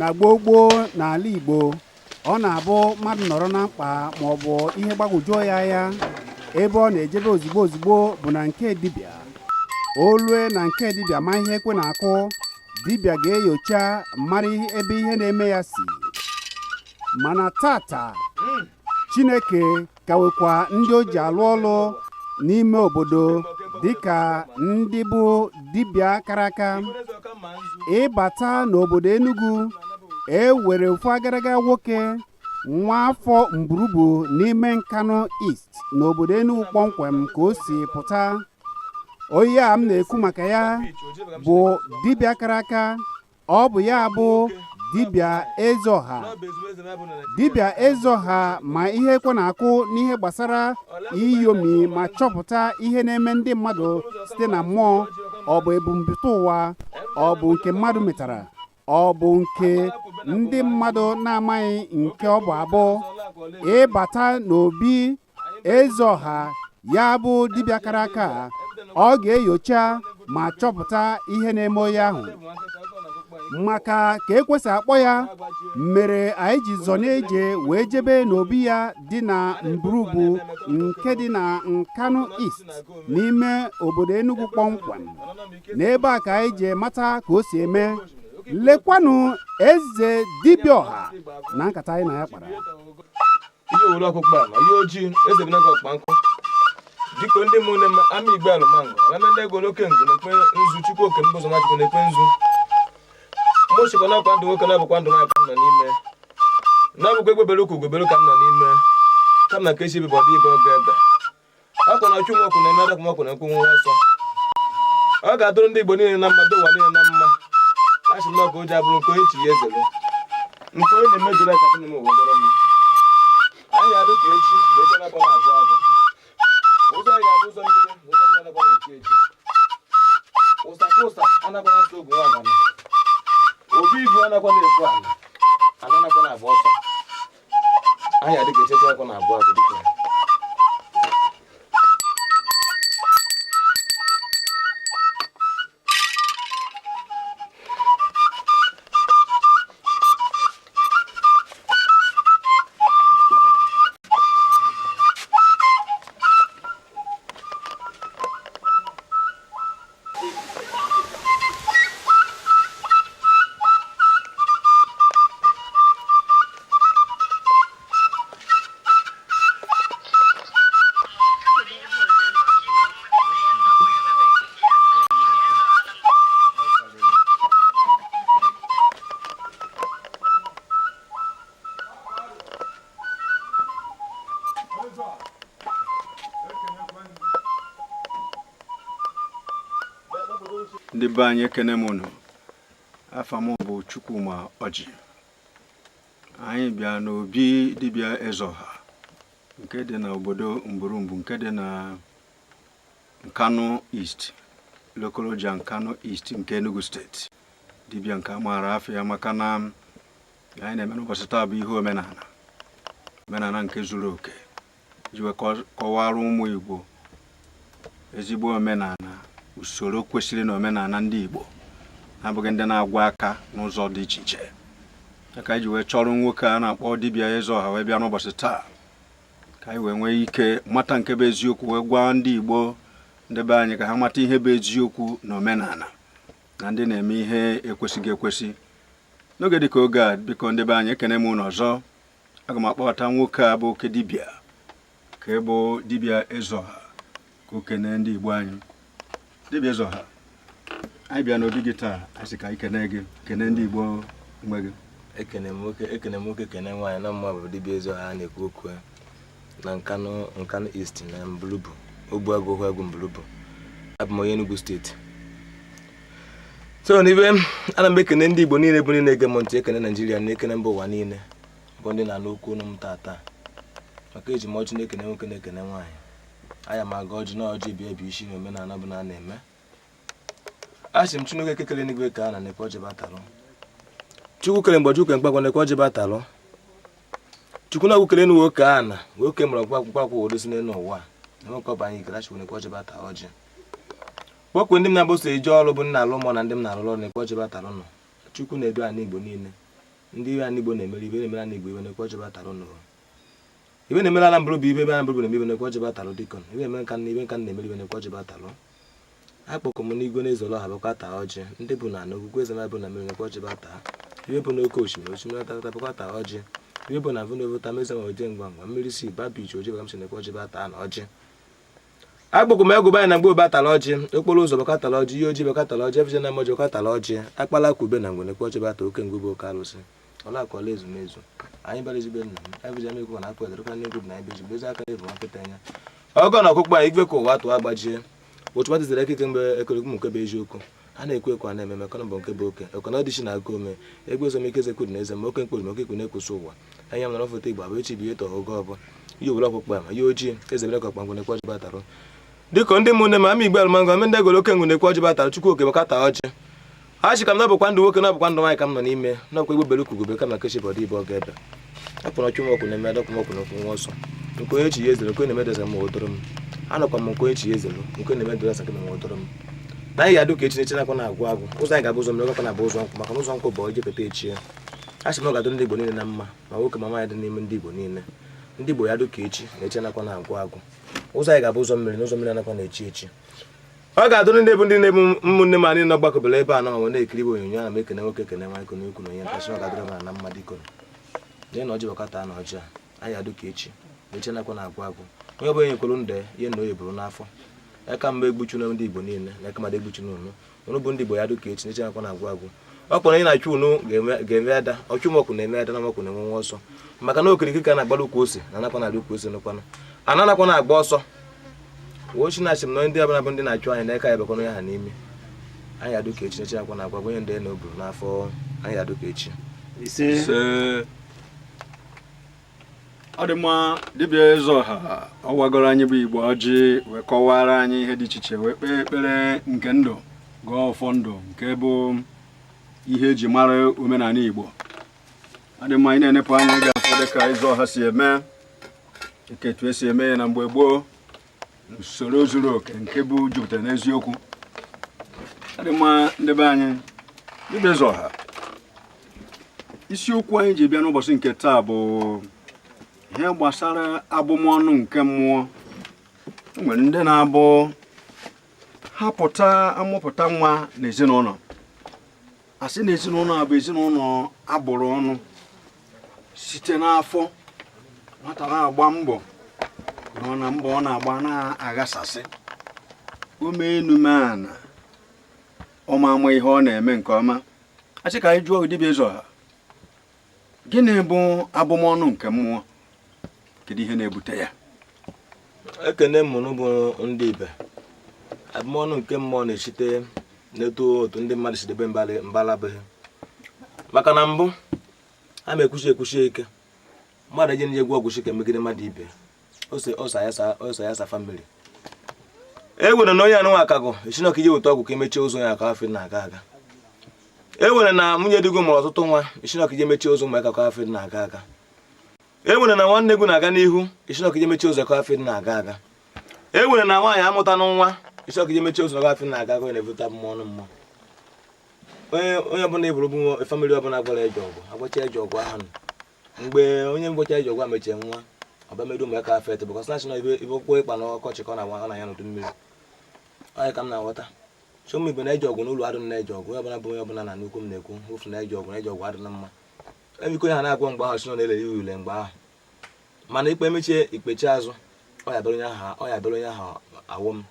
na gbogbo n'ala Igbo ọ na-abụ mmadụ nọrọ na mkpa ma ọ bụ ihe gbagwojuo ya ebe ọ na-ejebe ozigbo bụ na nke dibịa. Olue na nke dibịa ma ihe ekwe na-akụ, dibịa ga-enyocha mara ebe ihe na-eme ya si. Mana tata Chineke ka nwekwa ndị o ji alụ ọlụ n'ime obodo dịka ndị bụ dibịa kara aka. Ịbata n'obodo Enugu were ofu agaraga nwoke nwa afọ Mburubu n'ime Nkanu East n'obodo Enugu kpọmkwem ka o si pụta. Onye a m na-ekwu maka ya bụ dibịa kara aka. Ọ bụ ya bụ dibịa Ezeọha. Dibịa Ezeọha ma ihe ekwe na-akụ n'ihe gbasara iyomi ma chọpụta ihe na-eme ndị mmadụ site na mmụọ, ọ bụ ebumpụta ụwa, ọ bụ nke mmadụ metara, ọ bụ nke ndị mmadụ na-amaghị nke ọ bụ abụ. Ịbata n'obi Ezeọha ya bụ dibịa kara aka, ọ ga-enyocha ma chọpụta ihe na-eme onye ahụ. Maka ka ekwesị akpọ ya mere anyị ji zọ na-eje wee jebe n'obi ya dị na Mburubu nke dị na Nkanu East n'ime obodo Enugu kpọmkwem. N'ebe a ka anyị je mata ka o si eme. Lekwanụ eze dibịa ọha na nkata anyị na ya kpara. Ihe owuru ọkpụkpa ma ihe ojii eze bina ọkpa nkụ dịka ndị mụne ama igbe alụmango ama ndị ego n'oke ngụ na-ekpe nzu Chukwu oke mbụzọ ma Chukwu na-ekpe nzu mụchikwa na akwa ndụ nwoke na-abụkwa ndụ nwaanyị ka m nọ n'ime na-abụkwa egbebere ukwu gwebere ka m nọ n'ime ka m na ka esi ebe bọdụ ibe oge ebe akwa na ọchụ nwokwụ na-eme adakwa nwokwụ na-ekwu nwa ọsọ. Ọ ga-adụrụ ndị Igbo niile na mma dị ụwa niile na mma. Achị m na ọka oji abụrụ nke onye chi ya ezelu nke onye na-emejụrụ aka ka na-eme obodo m. Anyị adụ ka echi na-eche na-akpọ na-agụ agụ. Ụzọ anyị abụ ụzọ mmiri na ụzọ mmiri anakwa na-echi echi. Ụsa ka ụsa anakwa na-asọ ogwu nwa agana. Obi ibu anakwa na-efu ala. Ana anakwa na-abụ ọsọ. Anyị adị ka echeche akwa na-abụ agụ dịka. Ndị be anyị ekene m unu. Afa m bụ Chukwuma Ọjị. Anyị bịa n'obi dibịa Ezeọha nke dị na obodo Mburubu nke dị na Nkanu East, Lokoloja Nkanu East nke Enugu steeti. Dibịa nke amaara afọ ya maka na anyị na-eme n'ụbọchị taa bụ ihe omenala nke zuru oke ji wee kọwara ụmụ Igbo ezigbo omenala, usoro kwesịrị na omenala ndị Igbo abụghị ndị na-agwa aka n'ụzọ dị iche iche. Ka anyị ji wee chọrọ nwoke a na-akpọ dibịa Ezeọha wee bịa n'ụbọchị taa ka anyị wee nwee ike mata nke bụ eziokwu, wee gwa ndị Igbo ndị be anyị ka ha mata ihe bụ eziokwu na omenala na ndị na-eme ihe ekwesịghị ekwesị. N'oge dịka oge a, biko ndị be anyị ekene m unu ọzọ. Aga m akpọbata nwoke a bụ oke dibịa ka bụ dibịa Ezeọha ka okene ndị Igbo anyị. Dibịa Ezeọha, anyị bịa n'obi gị taa, asị ka anyị kene gị, kene ndị Igbo nwe gị. Ekene nwoke kene nwaanyị na mma bụ dibịa Ezeọha a na-ekwu okwu na Nkanu East na Mburubu, ogbu agụgụ egwu Mburubu. Abụ m onye Enugu steeti. So n'ibe ana m ekene ndị Igbo niile bụ ndị na-ege m ntị, ekene Naịjirịa na ekene mba ụwa niile bụ ndị na-anụ okwu ọnụ m tata maka eji m ọjị na-ekene nwoke na ekene nwaanyị. Aya m aga ọjị na ọjị bịa ebe isi na omenala bụ na a na-eme. Asị m Chineke kekele n'igwe ka a na-ekwe ọjị batalụ. Chukwu kele mgbe Chukwu mkpakwa na-ekwe ọjị batalụ. Chukwu na gwukele n'uwe oke a na nwoke mụrụ mkpakwa odosi n'elu ụwa na nwoke ọba anyị kere achịkwu na-ekwe ọjị bata ọjị. Kpọkwe ndị m na-abụso eje ọrụ bụ nna alụ mọ na ndị m na-alụ ọrụ na-ekwe ọjị batalụ nọ. Chukwu na-edu anyị Igbo niile ndị ibe Igbo na-emere ibe na-emere na Igbo ibe na-ekwe ọjọọ batalụ nụrụ ibe na-emere ala mbụrụ bụ ibe ebe mbụrụ na-eme ibe na-ekwe ọjọọ batalụ dịkọn ibe na-emere nka na-emere ibe na-ekwe ọjọọ batalụ akpọkọ m n'igwe na-ezolo ha bụkwa taa ọjị ndị bụ na n'okwukwe eze bụ na mmiri na-ekwe ọjọọ bataa ibe bụ n'oke osimiri atakata bụkwa taa ọjị ibe bụ na mvụ na-evota meze ma oje ngwa ngwa mmiri si ba bichi oje baka m si na-ekwe ọjọọ bataa na ọjị akpọkọ m egwu banyị na mgbe batala ọjị okporo ụzọ bakatala ọjị ihe ojii bakatala ọjị efije na mọjị bakatala ọjị akpala kwube na ngwe na-ekwe ọjọọ bata oke ngwe bụ oke alụsị ọlakọla ezumezu anyị bara ezigbo nna m efije m ekwu na akpụ edorokwa na egwu na anyị beji bezi aka na-ebu nkịta anya ọgọ na ọkụkọ anyị igwe ka ụwa tụọ agbajie otu matizere ekike mgbe ekerekwu nke bụ eziokwu a na-ekwu ekwe a na-eme mekọna bụ nke bụ oke ekwana ọdịchi na-agụ ome egbe ezomike ezekwuru na eze ma oke mkpụrụ maka ikwu na-ekwusi ụwa anya m nọrọ foto igbo abụ echi bụ ihe tọọ oge ọbụ ihe owere ọkpụkpa ma ihe ojii ezebere ka ọkpangụ na-ekwe ọjị batalụ dịka ndị mụnne ma ama igbe alụmangụ ame ndị egolo oke ngụ na-ekwe ọjị batalụ chukwu oke bakata ọjị ha chi ka m nọbụkwa ndụ nwoke nọbụkwa ndụ nwaanyị ka m nọ n'ime nọkwa igbo bere kwugube ka m na kechi bọdụ ibe ọ ga-ebe akpọrọ chụmọkwụ na-eme adọkwụmọkwụ n'okwu nwa ọsọ nke onye chi ya ezere nke na-eme deza m odoro m anọkwa m nke onye chi ya ezere nke na-eme deza nke m odoro m na anyị ga-adụ ka echi na-eche nakwa na-agwụ agwụ ụzọ anyị ga-abụ ụzọ mmiri ọkwa na-abụ ụzọ nkwụ maka na ụzọ nkwụ bụ ojekọta echi ya a sị m ọ ga-adụ ndị Igbo niile na mma ma nwoke ma nwaanyị dị n'ime ndị Igbo niile ndị Igbo ya dụ ka echi na-eche nakwa na-agwụ agwụ ụzọ anyị ga-abụ ụzọ mmiri na ụzọ mmiri anakwa na-echi echi ọ ga-adụ ndị bụ ndị na-ebu ụmụnne m anyị nọgbakọbara ebe a nọ nwe na-ekiri bụ onyonyo ana m ekene nwoke ekene nwaanyị kene okwu na onye ntasị ọ ga-adụrụ m na mmadụ iko nye na ọjị bakata na ọjị a anyị adụ ka echi na-eche nakwa na-agwụ agwụ onye ọ bụla nyekwuru nde ihe na oyi bụrụ n'afọ aka mgbe egbuchu na ndị Igbo niile na aka mmadụ egbuchu n'unu ụnụ bụ ndị Igbo ya dụ ka echi na-eche nakwa na-agwụ agwụ ọ kpọrọ onye na-achụ unu ga-eme ada ọchụ mọkwụ na-eme ada na mọkwụ na-enwe nwa ọsọ maka na okirikiri ka na-agbara ukwu ose na anakwa na-adị ukwu ose n'ụkwanụ ana nakwa na-agba ọsọ wochi na-achị m na ndị ọbụla bụ ndị na-achụ anyị na aka ya bekwana ya ha n'ime anyị adụ ka echi na-eche nakwa na-agwa onye ndị na oburu n'afọ anyị adụ ka echi ọ dị mma dibịa eze ọha ọ gwagoro anyị bụ Igbo ọjị wee kọwara anyị ihe dị iche iche wee kpee ekpere nke ndụ gọọ ọfọ ndụ nke bụ ihe eji mara omenala Igbo ọ dị mma anyị na-enepụ anya ga-afọ dịka eze ọha si eme nke etu esi eme ya na mgbe gboo usoro zuru oke nke bụ jupụtara n'eziokwu ọ dị mma ndị be anyị dibịa eze ọha isiokwu anyị ji bịa n'ụbọchị nke taa bụ ihe gbasara abụmọnụ nke mmụọ. Nwere ndị na-abụ ha pụta amụpụta nwa n'ezinụlọ asị na ezinụlọ a bụ ezinụlọ agbụrụ ọnụ site n'afọ nwata na-agba mbọ na mbọ ọ na-agba na-aghasasị ume enumana ọma ama ihe ọ na-eme nke ọma. Asị ka anyị jụọ dibịa eze ọha, gịnị bụ abụmọnụ nke mmụọ? Kedu ihe na-ebute ya? Ekene mụnụ bụ ndị ibe. Abụmọnụ nke mmụọ na-esite n'etu otu ndị mmadụ si debe mbalabeghị. Maka na mbụ a ma-ekwuchi ike mmadụ eje nije gwa ọgwụchi ka megide mmadụ ibe ọsa ya sa famili. Ewere na onye anụnwa akago esi na ọka ije weta ọgwụ ka emechie ụzọ ya ka afọ na-aga aga. Ewere na nwunye digo mụrụ ọtụtụ nwa esi na ọka ije mechie ụzọ ụmụaka ka afọ na-aga aga. Ewere na nwanne egwu na-aga n'ihu esi na ọka ije mechie ụzọ ka afọ na-aga aga. Ewere na nwaanyị amụta nwa isi ọka ije mechie ụzọ ka afọ na-aga aga na-ebute abụmọnụ mmụọ. Onye ọbụla eburu bụ famili ọbụla gwara eje ọgwụ agbacha eje ọgwụ ahụ mgbe onye ngwọcha eje ọgwụ mechie nwa ọbamedu ụmụaka afọ ete bụkọs na ibe okwu ịkpa na ọkọchị ka ọ na ya n'udu mmiri. Onye ka m na-aghọta so ụmụ ibe na-eje ọgwụ n'ụlọ adụ na-eje ọgwụ ọbụla bụ onye ọbụla na nnukwu m na-ekwu ofu na-eje ọgwụ adụ na mma. Ebiko ya na-agwọ mgbe ahụ sino na-elere ule mgbe ahụ mana ikpe emechie ikpechi azụ ọ ya bịara onye ahụ awụ m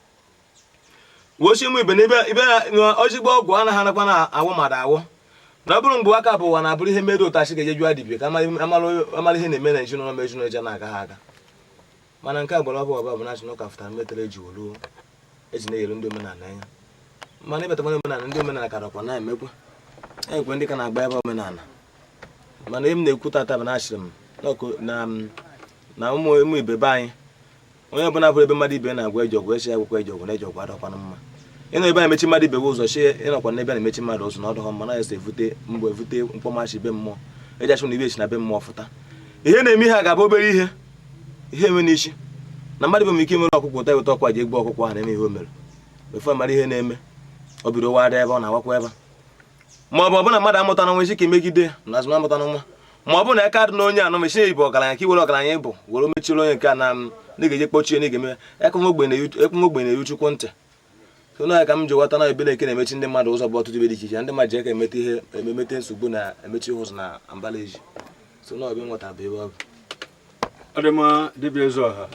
wochi ụmụ ibe na ibe ojigbo ọgwụ anaghị anakwa na awụ mmadụ awụ na ọ bụrụ mgbe aka bụ ụwa na-abụrụ ihe mere ụtachi ga-eje jụọ dibịa ka amara ihe na-eme na ezinụlọ ma ezinụlọ eje na-aga ha aga. Mana nke agbara ọbụ ọba bụ na chinụka fụtara metere eji wolu eji na-eyere ndị omenala anya mana ịbata mana omenala ndị omenala karakwa na-emekwa ekwe ndị ka na-agba ebe omenala mana m na-ekwu tata bụ na achịrị m na ụmụ ibe be anyị onye ọbụla bụrụ ebe mmadụ ibe na-agwa eji ọgwụ echi akwụkwọ eji ọgwụ na eji ọgwụ adọkwana mma. Ịnọ ebe a emechi mmadụ ibe ụzọ chie ịnọkwa n'ebe a na-emechi mmadụ ụzọ na ọdụghọ mma na esi evute mkpọmachi be mmụọ eji achụ na ibe echi na be mmụọ fụta ihe na-eme ihe a ga-abụ obere ihe enwe n'isi na mmadụ bụ ike nwere ọkụkọ ụta weta ọkwa ji egbu ọkụkọ ha na-eme ihe o mere efe mara ihe na-eme o bido wada ebe ọ na-awakwa ebe ma ọ bụ na mmadụ amụta na nwa isi ka emegide na azụ amụta na nwa ma ọ bụ na aka dị na onye anọ mechi ibe ọgaranya ka iwere ọgaranya ịbụ were mechiri onye nke a na ga-eje kpochie na ga-eme ekwe ogbenye na chukwu ntị so na ka m ji ghọta na ebele eke na-emechi ndị mmadụ ụzọ bụ ọtụtụ ibe dị iche iche ndị mmadụ ji aka emete ihe ememete nsogbu na-emechi ụzọ na ambalaji so na ọbịa nweta bụ ebe ọ bụ ọ dị mma dibịa Ezeọha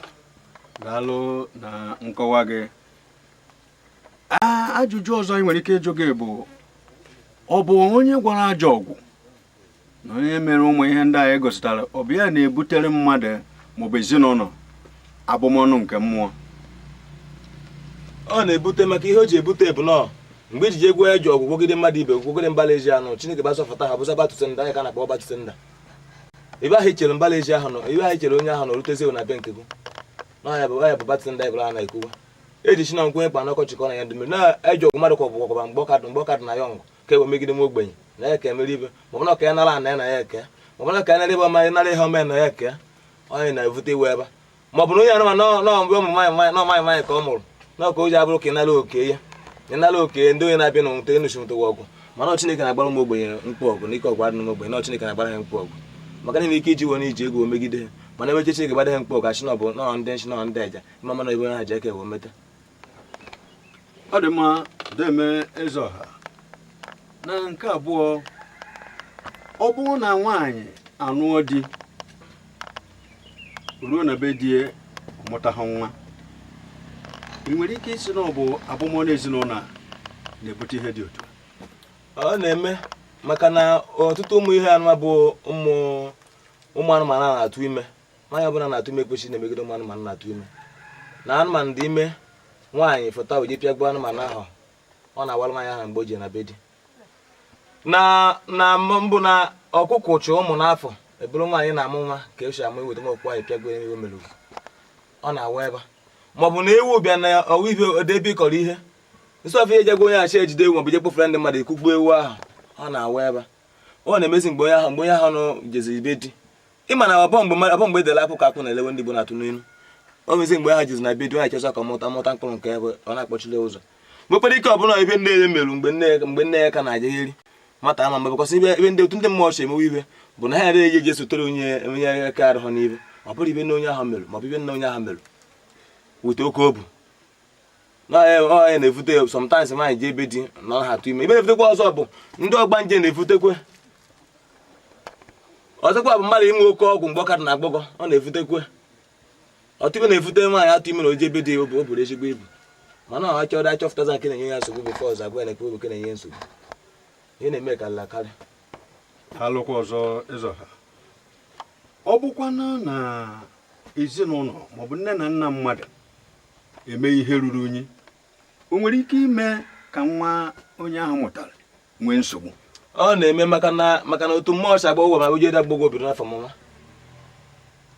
daalụ na nkọwa gị. Ajụjụ ọzọ anyị nwere ike ịjụ gị bụ ọ bụ onye gwara ajọ ọgwụ na onye mere ụmụ ihe ndị anyị gositara ọ bụ ya na-ebutere mmadụ maọbụ ezinụlọ abụmọnụ nke mmụọ? ọ na-ebute maka ihe o ji ebute bụ nọọ mgbe ijiji egwu eji ọgwụ gwogide mmadụ ibe gwogide mbalaezi anụ Chineke gbasọfụta ha bụza batụte nda anyị ka na-akpọ batụte nda ebe ahụ ichere mbalaezi ahụ nọ ebe ahụ ichere onye ahụ na orutezi na be nke gị na ya bụ batụte nda ebụla a na-ekwuwa eji chi na nkwenye kpa n'ọkọchịkọ na ya ndị mmiri na-eji ọgwụ mmadụ kwọkwọkwọba mgbe ọkadụ na ya ọngụ ka ewe megide m ogbenye na ya ka emere ibe ma ọ bụla ka ya nara ana ya na ya eke ma ọ bụla ka ya nara ebe ọma nara ihe ọma na ya eke onye na-evute iwe ebe ma ọ bụ na onye anụma nọmgbe ụmụ nwaanyị ka ọ mụrụ na ka o ji abụrụ ka ị nara oke ya ịnara oke ndị onye na-abịa na nwute enuchi nwụtụwa ọgwụ mana Chineke na-agbara ụmụ ogbenye mkpụ ọgwụ na ike ọgwụ adị n'ogbenye na Chineke na-agbara ha mkpụ ọgwụ maka na ike iji were iji ego megide ha mana ebe Chineke gbada ha mkpụ ọgwụ achị na ọ bụ nọ ndị nchi nọ ndị eja ịma mana ebe ha ji eke ewe meta. Ọ dị mma Deme Ezeọha. Na nke abụọ, ọ bụrụ na nwaanyị anụọ di ruo na be di mụta ha nwa, ị nwere ike isi na ọ bụ abụmọnụ ezinụlọ na-ebute ihe dị otu? Ọ na-eme maka na ọtụtụ ụmụ ihe anụma bụ ụmụ anụmanụ na-atụ ime nwaanyị ọbụla na-atụ ime kwesịrị na-emegide ụmụ anụmanụ na-atụ ime na anụmanụ dị ime nwaanyị fụta oji pịa gbuo anụmanụ ahụ ọ na-awara nwaanyị ahụ mgbe o ji na be di na mbụ na ọkụkọ chụọ ụmụ n'afọ eburu nwaanyị na-amụ nwa ka esi amụ iweta nwa okwu ahụ pịagbuo ihe o mere ọ na-awa ebe maọbụ na ewu bịa na ọwa ibe ebe ịkọrọ ihe nsọ ọfịa ejegwa onye achị ejide ewu maọbụ je kpofere ndị mmadụ ekwugbuo ewu ahụ ọ na-awa ebe ọ na-emezi mgbe onye ahụ nọ jezi ibe di ịma na abọ mgbe edela akụkọ akụ na-elewe ndị Igbo na-atụ n'elu o mezi mgbe ha jezi na be di nwaanyị chọsọ ka mụta mkpụrụ nke ebe ọ na-akpọchile ụzọ mgbe ike ọbụla ebe nne ya merụ mgbe nne ya ka na-ajegheri mata ama mgbe bụkọsị ibe ndị otu ndị mmụọ chi emewe ibe bụ na ha yara eji esotere onye aka arụghọ n'ibe ọ bụrụ ibe nne onye ahụ merụ maọbụ ibe nne onye ahụ merụ wute oke obu na na-evute sometimes nwaanyị ji ebe di na ọ ha atụ ime ibe na-efutekwa ọzọ bụ ndị ọgba nje na-efutekwe ọzọkwa bụ mmadụ inwe oke ọgwụ mgbe ọkadụ na-agbọgọ ọ na-efutekwe ọtụ ibe na-efute nwaanyị atụ ime na oji ebe di o buru ezigbo ibu mana ọ chọrọ achọpụtaza nke na-enye ya nsogbu bifọ ọzọ agwa ya na ekpe oboke na-enye nsogbu ihe na-eme karịrị akarị. Alụkwa ọzọ Ezeọha, ọ bụkwana na ezinụlọ maọbụ nne na nna mmadụ eme ihe ruru unyi, o nwere ike ime ka nwa onye ahụ mụtara nwee nsogbu? Ọ na-eme maka na otu mmụọ si agba ụgwọ ma oje dagbogo obodo n'afọ mụnwa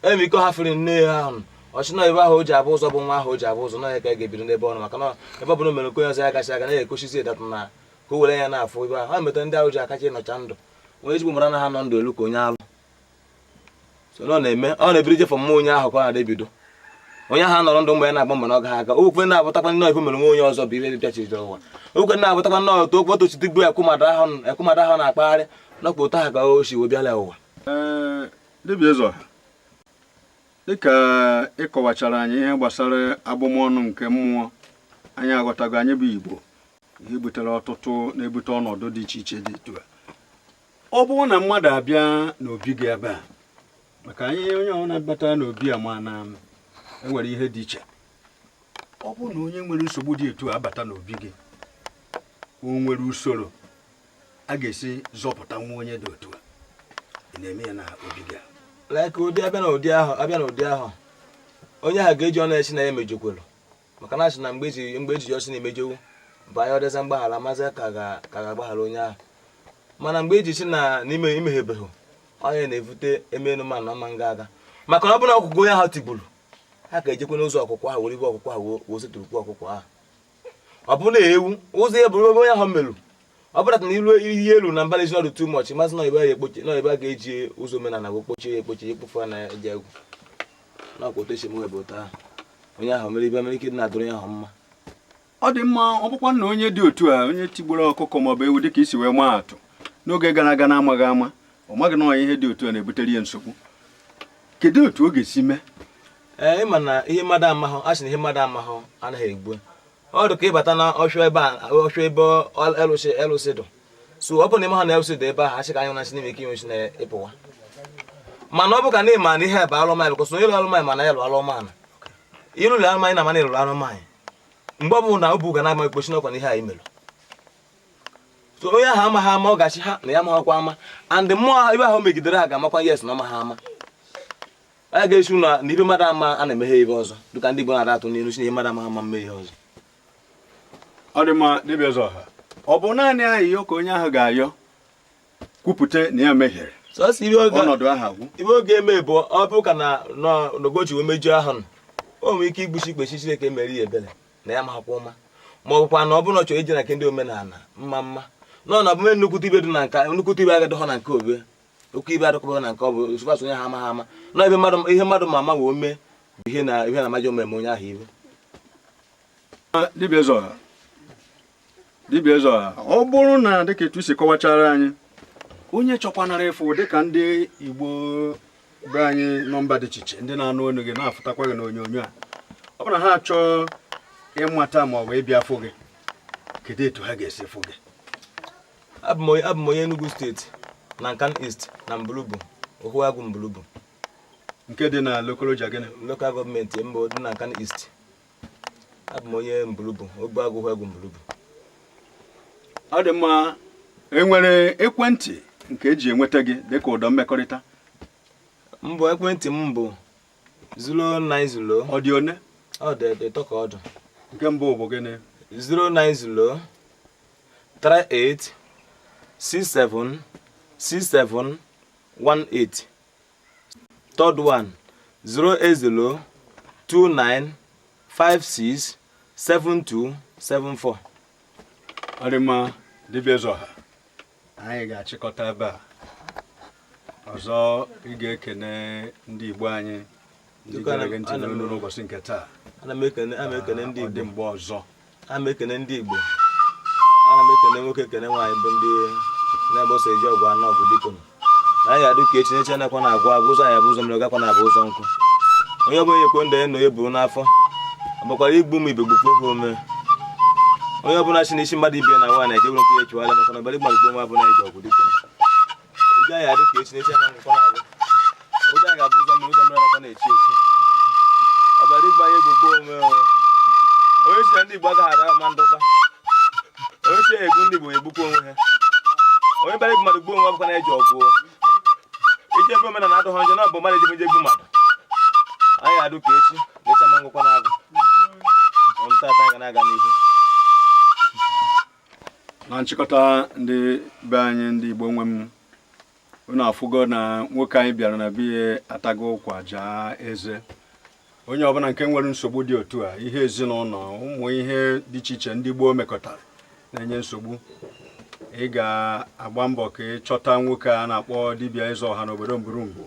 eme ike ha fere nne ya ahụ ọchị na ebe ahụ o ji abụ ụzọ bụ nwa ahụ o ji abụ ụzọ na ya ka ga-ebido n'ebe ọnụ maka na ebe ọ bụla mere nke onye ọzọ ya kasị aga na-ekochizi edatụ na ka o were ya na-afụ ebe ahụ ha metara ndị ahụ ji akacha ịnọcha ndụ onye ezigbo mara na ha nọ ndụ elu ka onye alụ so ọ na-eme ọ na-ebiri jefọ mmụọ onye ahụ ka ọ na-adebido onye ahụ nọrọ ndụ mgbe ya na-agba mgbe na ọ gaghị aga okwe na-abụtakwa ndị ife mere nwe onye ọzọ bụ ibe bịachiri ụwa okwe na-abụtakwa ndị otu okwu otochitigbu ekwumada ahụ na-akpagharị n'ọkpa ụtọ ha ka o si wee bịala ụwa. Dibịa Ezeọha, dịka ịkọwachara anyị ihe gbasara abụmọnụ nke mmụọ, anyị aghọtago anyị bụ Igbo ihe butere ọtụtụ na-ebute ọnọdụ dị iche iche dị etu a. Ọ bụrụ na mmadụ abịa n'obi gị ebe a, maka anyị onye ọhụrụ na-abata n'obi a ma na enwere ihe dị iche, ọ bụrụ na onye nwere nsogbu dị etu a abata n'obi gị, o nwere usoro a ga-esi zọpụta nwa onye dị otu a, ị na-eme ya na obi gị ka ụdị abịa n'ụdị ahụ onye ahụ ga-eji ọnụ esi na ya emejokwelu maka na asị na mgbe eji ọsị na-emejowu bụ anya ọdịza mgbaghara mazị ka ga-agbaghara onye ahụ mana mgbe eji si na n'ime imeghebeghị onye na-evute emenu ma na ọma nga aga maka na ọ bụla ọkụkọ onye ahụ tigburu ha ka ejekwe n'ụzọ ọkụkọ ahụ were ibe ọkụkọ ahụ woseturukwu ọkụkọ ahụ ọ bụ na ewu ụzọ ya bụrụ ebe onye ahụ merụ ọ bụrụ na ilu ihe elu na mbalaezi ọdụ too much mazị na ebe a ga-eji ụzọ omenala wee kpochie ya ekpofu na eji egwu na ọkpọta esi mwe bụ ụta ahụ onye ahụ mere ibe mere ike dị na-adụrụ ya ahụ mma. Ọ dị mma ọ bụkwa na onye dị otu a onye tigburu ọkụkọ maọbụ ewu dịka isi wee maa atụ n'oge gara aga na-amaghị ama ọ maghị na ihe dị otu a na-ebutere ya nsogbu kedu otu ọ ga-esi mee ịma na ihe mmadụ amahụ a sị na ihe mmadụ amahụ anaghị egbu ọ dị ka ịbata na ọchụ ebe elụsị dụ so ọ bụ na ịma ha na elụsị dị ebe ahụ achị ka anyị na-asị n'ime ike inwe na ịpụwa mana ọ bụ ka na ịma na ihe bụ alụmanyị bụkọs onye lụ alụmanyị mana ya lụ alụmanyị ịlụlụ alụmanyị na mana ịlụrụ alụmanyị mgbe ọ bụ na obu ga na-ama ekpochi n'ọkwa na ihe anyị mere so onye ahụ amaghị ama ọ gachi ha na ya amaghịkwa ama and mmụọ ibe ahụ megidere ha ga-amakwa yes na ọmaghị ama a ga-esi na ibe mmadụ ama a na-emeghe ibe ọzọ dịka ndị Igbo na-ada atụ n'ilu si na ihe mmadụ ama ama mmehie ọzọ ọ dị mma dibịa eze ọha ọ bụ naanị ahịhịa ka onye ahụ ga-ayọ kwupụta na ya mehiere ọnọdụ ahụ agwụ ibe oge eme bụ ọ bụ ka na n'ogochi wee mejuo ahụ o nwere ike igbuchi ikpechi Chineke mere ya ebere na ya maghakwa ụma ma ọ bụkwa na ọ bụ na ọ chọrọ ije na nke ndị omenala mma nọ na ọbụme nnukwute ibe dị na nka nnukwute ibe agadịghọ na nke obe okwu ibe adịkọbụghị na nke ọ bụ sụfasụ onye ha amaghị ama na ebe ihe mmadụ ma ama wee mee bụ ihe na-amaji omeme onye ahụ iwe dibịa eze ọha ọ bụrụ na dịka etu si kọwachara anyị onye chọkwanara ịfụ dịka ndị Igbo be anyị nọ mba dị iche iche ndị na-anụ onu gị na-afụtakwa gị n'onyonyo a ọ bụ na ha chọọ ịmata ma ọ bụ ịbịa fụ gị kedu etu ha ga-esi fụ gị abụ m onye Enugu steeti na Nkan East na Mbulubu Ohuagwu Mbulubu nke dị na Lokoloja gịnị lokal gọọmenti mbụ dị na Nkan East abụ m onye Mbulubu Ohuagwu Mbulubu ọ dị mma enwere ekwentị nke eji enweta gị dịka ụdọ mmekọrịta mbụ ekwentị m bụ 090 ọ dị one ọ dị ịtọ ka ọdụ nke mbụ bụ gịnị 090 38 67 67 18 third one 080 29 56 72 74 ọ dị mma dibịa eze ọha anyị ga-achịkọta ebe a ọzọ ị ga-ekene ndị Igbo anyị ndị gara ntị n'olu n'ụbọchị nke taa ana m ekene ndị Igbo mgbe ọzọ ana m ekene ndị Igbo ana m ekene nwoke ekene nwaanyị bụ ndị na-egboso eji ọgwụ anọ ọgwụ dịkọ na anyị adị ka echi neche nakwa na agwa agwa ụzọ anyị bụ ụzọ mere gakwa na abụ ụzọ nkụ onye ọbụla ekwe ndụ na onye buru n'afọ ọ gbakwara igbu m ibe gbukwe ha ome onye ọbụla chi na isi mmadụ ibe na nwaanyị ejebụrụ nke ya echiwala maka na ọbara igba igbo nwa bụ na eji ọgwụ dịkọ ụjọ anyị adị ka echi neche na nkwa na agwa ụjọ anyị ga-abụ ụzọ mere nakwa na-echi echi ọbara igba ya egbukwe onwe onye si na ndị Igbo agaghị ara ma ndụkwa onye si egbu ndị Igbo egbukwa onwe ha onye bara igbu mmadụ gbuo onwe bụkwa na-eji ọgwụ iji ebe omenala adụghọ njọ na ọ bụ mmadụ ejebeje egbu mmadụ anyị adụ ka echi lecha ma ngwụkwa na agụ ntata anyị ga na-aga n'ihu na nchịkọta ndị be anyị ndị Igbo nwe m unu afụgo na nwoke anyị bịara na biya atago ụkwa jaa eze onye ọbụla nke nwere nsogbu dị otu a ihe ezinụlọ ụmụ ihe dị iche iche ndị gboo mekọtara na-enye nsogbu ị ga-agba mbọ ka ị chọta nwoke a na-akpọ dibịa eze ọha n'obodo Mburumgbu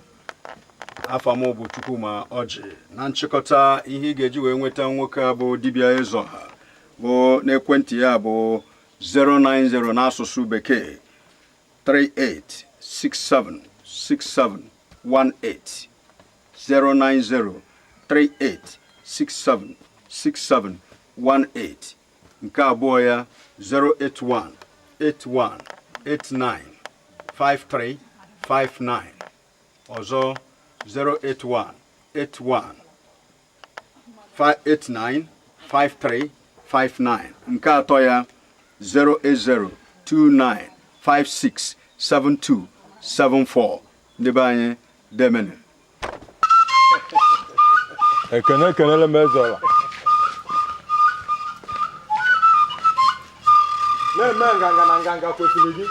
afọ m bụ Chukwuma Ọjị na nchịkọta ihe ị ga-eji wee nweta nwoke a bụ dibịa eze ọha bụ n'ekwentị ya bụ 090 n'asụsụ bekee 38676718 090 38676718 nke abụọ ya 08181895359 ọzọ 08181895359 nke atọ ya 08029567274 ndị be anyị demene ekenele m eze ọla na-eme nganga na nganga kwesịrị gị